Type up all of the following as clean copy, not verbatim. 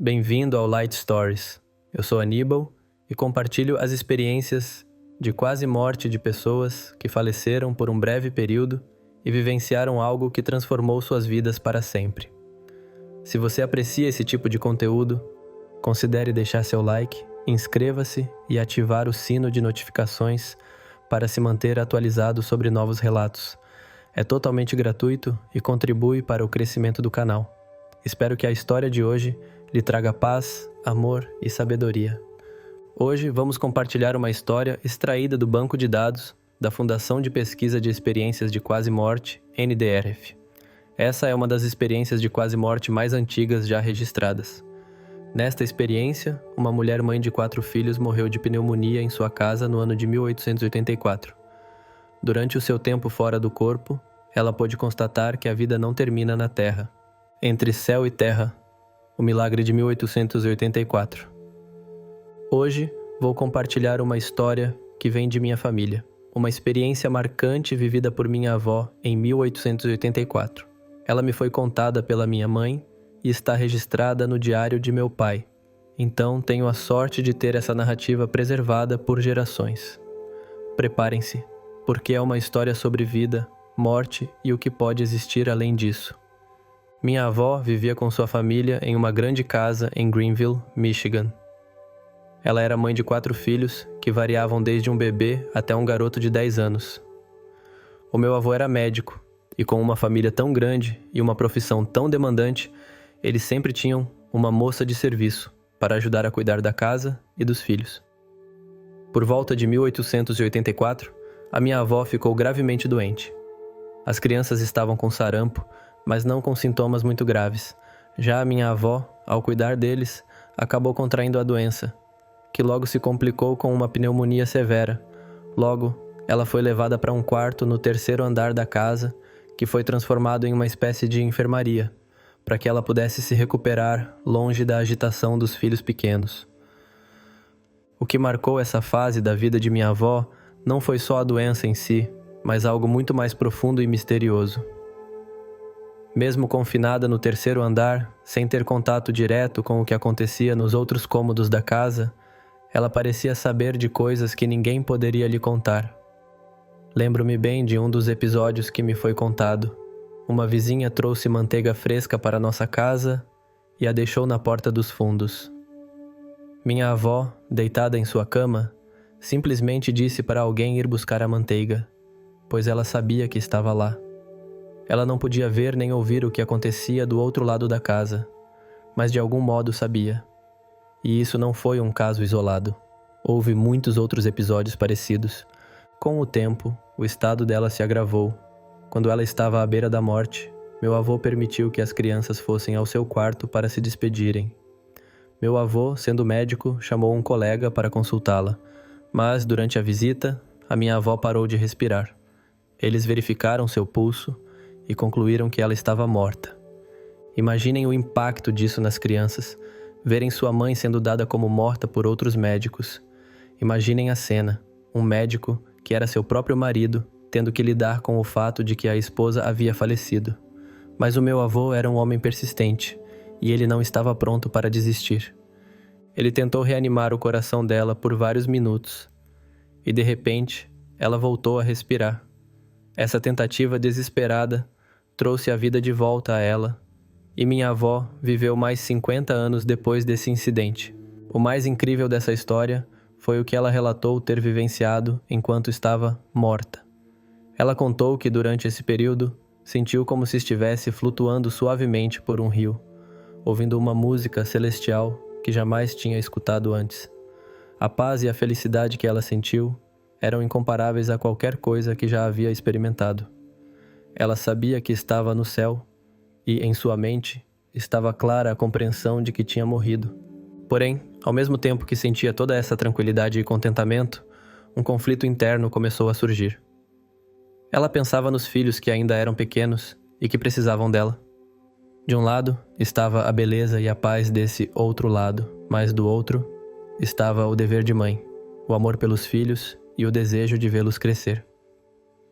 Bem-vindo ao Light Stories. Eu sou Aníbal e compartilho as experiências de quase morte de pessoas que faleceram por um breve período e vivenciaram algo que transformou suas vidas para sempre. Se você aprecia esse tipo de conteúdo, considere deixar seu like, inscreva-se e ativar o sino de notificações para se manter atualizado sobre novos relatos. É totalmente gratuito e contribui para o crescimento do canal. Espero que a história de hoje lhe traga paz, amor e sabedoria. Hoje vamos compartilhar uma história extraída do banco de dados da Fundação de Pesquisa de Experiências de Quase Morte, NDRF. Essa é uma das experiências de quase morte mais antigas já registradas. Nesta experiência, uma mulher mãe de 4 filhos morreu de pneumonia em sua casa no ano de 1884. Durante o seu tempo fora do corpo, ela pôde constatar que a vida não termina na Terra. Entre céu e terra, o milagre de 1884. Hoje, vou compartilhar uma história que vem de minha família. Uma experiência marcante vivida por minha avó em 1884. Ela me foi contada pela minha mãe e está registrada no diário de meu pai. Então, tenho a sorte de ter essa narrativa preservada por gerações. Preparem-se, porque é uma história sobre vida, morte e o que pode existir além disso. Minha avó vivia com sua família em uma grande casa em Greenville, Michigan. Ela era mãe de 4 filhos, que variavam desde um bebê até um garoto de 10 anos. O meu avô era médico, e com uma família tão grande e uma profissão tão demandante, eles sempre tinham uma moça de serviço para ajudar a cuidar da casa e dos filhos. Por volta de 1884, a minha avó ficou gravemente doente. As crianças estavam com sarampo, mas não com sintomas muito graves. Já a minha avó, ao cuidar deles, acabou contraindo a doença, que logo se complicou com uma pneumonia severa. Logo, ela foi levada para um quarto no 3º andar da casa, que foi transformado em uma espécie de enfermaria, para que ela pudesse se recuperar longe da agitação dos filhos pequenos. O que marcou essa fase da vida de minha avó não foi só a doença em si, mas algo muito mais profundo e misterioso. Mesmo confinada no 3º andar, sem ter contato direto com o que acontecia nos outros cômodos da casa, ela parecia saber de coisas que ninguém poderia lhe contar. Lembro-me bem de um dos episódios que me foi contado. Uma vizinha trouxe manteiga fresca para nossa casa e a deixou na porta dos fundos. Minha avó, deitada em sua cama, simplesmente disse para alguém ir buscar a manteiga, pois ela sabia que estava lá. Ela não podia ver nem ouvir o que acontecia do outro lado da casa, mas de algum modo sabia. E isso não foi um caso isolado. Houve muitos outros episódios parecidos. Com o tempo, o estado dela se agravou. Quando ela estava à beira da morte, meu avô permitiu que as crianças fossem ao seu quarto para se despedirem. Meu avô, sendo médico, chamou um colega para consultá-la, mas durante a visita, a minha avó parou de respirar. Eles verificaram seu pulso e concluíram que ela estava morta. Imaginem o impacto disso nas crianças, verem sua mãe sendo dada como morta por outros médicos. Imaginem a cena, um médico, que era seu próprio marido, tendo que lidar com o fato de que a esposa havia falecido. Mas o meu avô era um homem persistente, e ele não estava pronto para desistir. Ele tentou reanimar o coração dela por vários minutos, e de repente, ela voltou a respirar. Essa tentativa desesperada trouxe a vida de volta a ela, e minha avó viveu mais 50 anos depois desse incidente. O mais incrível dessa história foi o que ela relatou ter vivenciado enquanto estava morta. Ela contou que durante esse período sentiu como se estivesse flutuando suavemente por um rio, ouvindo uma música celestial que jamais tinha escutado antes. A paz e a felicidade que ela sentiu eram incomparáveis a qualquer coisa que já havia experimentado. Ela sabia que estava no céu e, em sua mente, estava clara a compreensão de que tinha morrido. Porém, ao mesmo tempo que sentia toda essa tranquilidade e contentamento, um conflito interno começou a surgir. Ela pensava nos filhos que ainda eram pequenos e que precisavam dela. De um lado, estava a beleza e a paz desse outro lado, mas do outro, estava o dever de mãe, o amor pelos filhos e o desejo de vê-los crescer.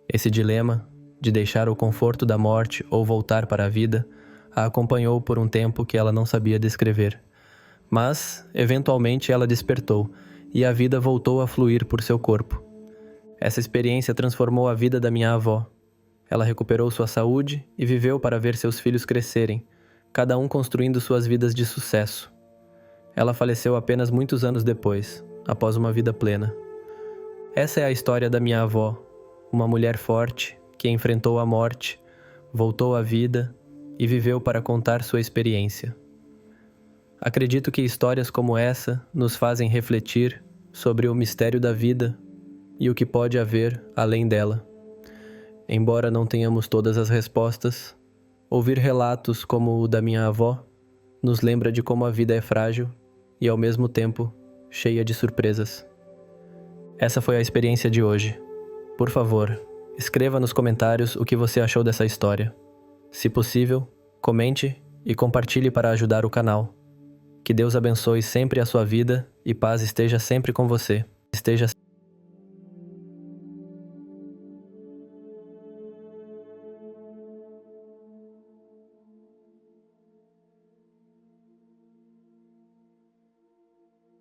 Esse dilema, de deixar o conforto da morte ou voltar para a vida, a acompanhou por um tempo que ela não sabia descrever. Mas, eventualmente, ela despertou e a vida voltou a fluir por seu corpo. Essa experiência transformou a vida da minha avó. Ela recuperou sua saúde e viveu para ver seus filhos crescerem, cada um construindo suas vidas de sucesso. Ela faleceu apenas muitos anos depois, após uma vida plena. Essa é a história da minha avó, uma mulher forte que enfrentou a morte, voltou à vida e viveu para contar sua experiência. Acredito que histórias como essa nos fazem refletir sobre o mistério da vida e o que pode haver além dela. Embora não tenhamos todas as respostas, ouvir relatos como o da minha avó nos lembra de como a vida é frágil e, ao mesmo tempo, cheia de surpresas. Essa foi a experiência de hoje. Por favor, escreva nos comentários o que você achou dessa história. Se possível, comente e compartilhe para ajudar o canal. Que Deus abençoe sempre a sua vida e paz esteja sempre com você.